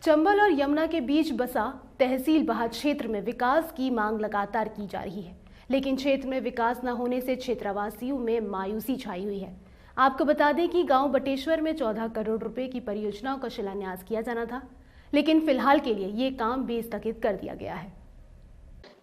चंबल और यमुना के बीच बसा तहसील बहा क्षेत्र में विकास की मांग लगातार की जा रही है, लेकिन क्षेत्र में विकास न होने से क्षेत्रवासियों में मायूसी छाई हुई है। आपको बता दें कि गांव बटेश्वर में 14 करोड़ रुपए की परियोजनाओं का शिलान्यास किया जाना था, लेकिन फिलहाल के लिए ये काम बेस्थगित कर दिया गया है।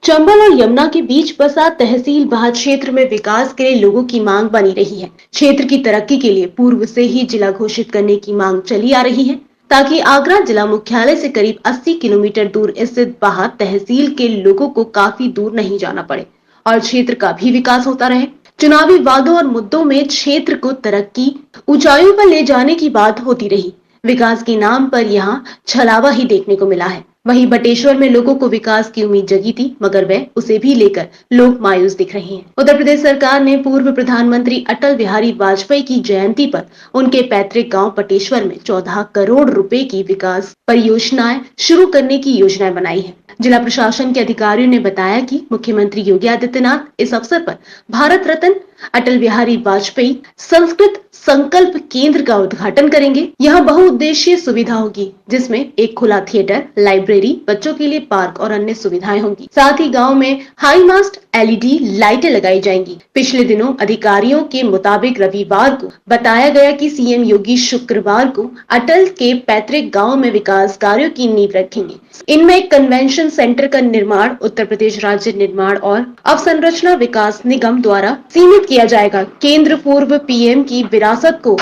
चंबल और यमुना के बीच बसा तहसील बहा क्षेत्र में विकास के लिए लोगों की मांग बनी रही है। क्षेत्र की तरक्की के लिए पूर्व से ही जिला घोषित करने की मांग चली आ रही है, ताकि आगरा जिला मुख्यालय से करीब 80 किलोमीटर दूर स्थित बहा तहसील के लोगों को काफी दूर नहीं जाना पड़े और क्षेत्र का भी विकास होता रहे। चुनावी वादों और मुद्दों में क्षेत्र को तरक्की ऊंचाइयों पर ले जाने की बात होती रही। विकास के नाम पर यहाँ छलावा ही देखने को मिला है। वहीं बटेश्वर में लोगों को विकास की उम्मीद जगी थी, मगर वह उसे भी लेकर लोग मायूस दिख रहे हैं। उत्तर प्रदेश सरकार ने पूर्व प्रधानमंत्री अटल बिहारी वाजपेयी की जयंती पर उनके पैतृक गांव बटेश्वर में 14 करोड़ रुपए की विकास परियोजनाएं शुरू करने की योजनाएं बनाई है। जिला प्रशासन के अधिकारियों ने बताया कि मुख्यमंत्री योगी आदित्यनाथ इस अवसर पर भारत रत्न अटल बिहारी वाजपेयी संस्कृत संकल्प केंद्र का उद्घाटन करेंगे। यहाँ बहुउद्देशीय सुविधा होगी, जिसमें एक खुला थिएटर, लाइब्रेरी, बच्चों के लिए पार्क और अन्य सुविधाएं होंगी। साथ ही गांव में हाई मास्ट LED लाइटें लगाई जाएंगी। पिछले दिनों अधिकारियों के मुताबिक रविवार को बताया गया कि सीएम योगी शुक्रवार को अटल के पैतृक गांव में विकास कार्यों की नींव रखेंगे। इनमें एक कन्वेंशन सेंटर का निर्माण उत्तर प्रदेश राज्य निर्माण और अवसंरचना विकास निगम द्वारा सीमित किया जाएगा। केंद्र पूर्व PM की विरासत को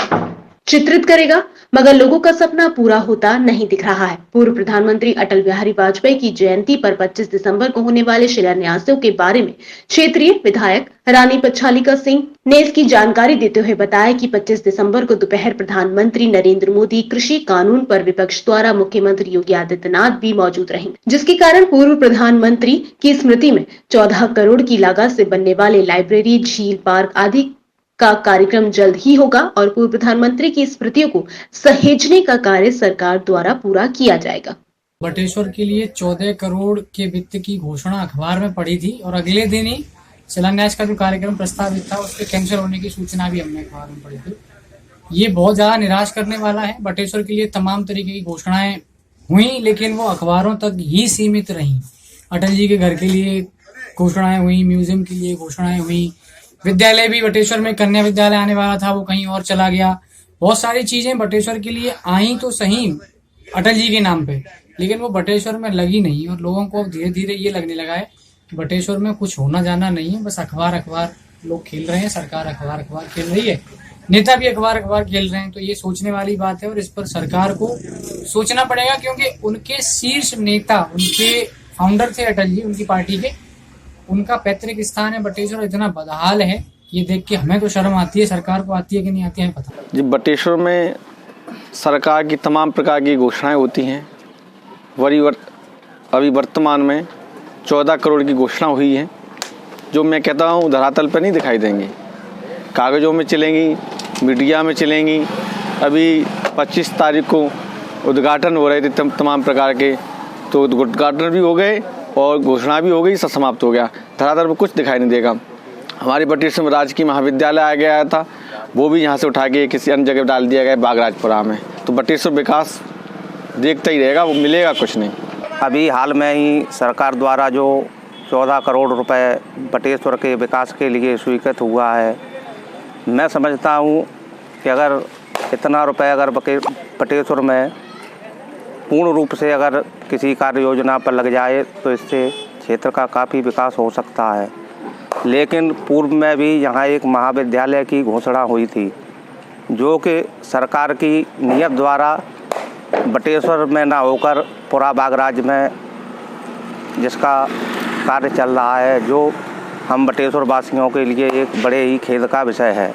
चित्रित करेगा, मगर लोगों का सपना पूरा होता नहीं दिख रहा है। पूर्व प्रधानमंत्री अटल बिहारी वाजपेयी की जयंती पर 25 दिसंबर को होने वाले शिलान्यासों के बारे में क्षेत्रीय विधायक रानी पच्छालिका सिंह ने इसकी जानकारी देते हुए बताया कि 25 दिसंबर को दोपहर प्रधानमंत्री नरेंद्र मोदी कृषि कानून पर विपक्ष द्वारा मुख्यमंत्री योगी आदित्यनाथ भी मौजूद रहेंगे, जिसके कारण पूर्व प्रधानमंत्री की स्मृति में 14 करोड़ की लागत से बनने वाले लाइब्रेरी, झील, पार्क आदि का कार्यक्रम जल्द ही होगा और पूर्व प्रधानमंत्री की स्मृतियों को सहेजने का कार्य सरकार द्वारा पूरा किया जाएगा। बटेश्वर के लिए 14 करोड़ के वित्त की घोषणा अखबार में पड़ी थी और अगले दिन ही शिलान्यास का जो कार्यक्रम प्रस्तावित था उसके कैंसिल होने की सूचना भी हमने अखबार में पढ़ी थी। ये बहुत ज्यादा निराश करने वाला है। बटेश्वर के लिए तमाम तरीके की घोषणाएं हुई, लेकिन वो अखबारों तक ही सीमित रही। अटल जी के घर के लिए घोषणाएं हुई, म्यूजियम के लिए घोषणाएं हुई, विद्यालय भी बटेश्वर में कन्या विद्यालय आने वाला था, वो कहीं और चला गया। बहुत सारी चीजें बटेश्वर के लिए आई तो सही अटल जी के नाम पे, लेकिन वो बटेश्वर में लगी नहीं और लोगों को धीरे धीरे ये लगने लगा है कि बटेश्वर में कुछ होना जाना नहीं है, बस अखबार लोग खेल रहे हैं, सरकार अखबार खेल रही है, नेता भी अखबार खेल रहे हैं। तो ये सोचने वाली बात है और इस पर सरकार को सोचना पड़ेगा, क्योंकि उनके शीर्ष नेता, उनके फाउंडर थे अटल जी, उनकी पार्टी के, उनका पैतृक स्थान है बटेश्वर, इतना बदहाल है, ये देख के हमें तो शर्म आती है। सरकार को आती है कि नहीं आती है पता जी। बटेश्वर में सरकार की तमाम प्रकार की घोषणाएं होती हैं। अभी वर्तमान में 14 करोड़ की घोषणा हुई है, जो मैं कहता हूँ धरातल पर नहीं दिखाई देंगी, कागज़ों में चलेंगी, मीडिया में चलेंगी। अभी 25 तारीख को उद्घाटन हो रहे थे तमाम प्रकार के, तो उद्घाटन भी हो गए और घोषणा भी हो गई, सब समाप्त हो गया। धरातल पर कुछ दिखाई नहीं देगा। हमारे बटेश्वर में राजकीय महाविद्यालय आ गया था, वो भी यहाँ से उठा के किसी अन्य जगह डाल दिया गया बागराजपुरा में। तो बटेश्वर विकास देखता ही रहेगा, वो मिलेगा कुछ नहीं। अभी हाल में ही सरकार द्वारा जो 14 करोड़ रुपए बटेश्वर के विकास के लिए स्वीकृत हुआ है, मैं समझता हूँ कि अगर इतना रुपये अगर बटेश्वर में पूर्ण रूप से अगर किसी कार्य योजना पर लग जाए तो इससे क्षेत्र का काफ़ी विकास हो सकता है। लेकिन पूर्व में भी यहाँ एक महाविद्यालय की घोषणा हुई थी, जो कि सरकार की नीयत द्वारा बटेश्वर में ना होकर पूरा बागराज में जिसका कार्य चल रहा है, जो हम बटेश्वर वासियों के लिए एक बड़े ही खेद का विषय है।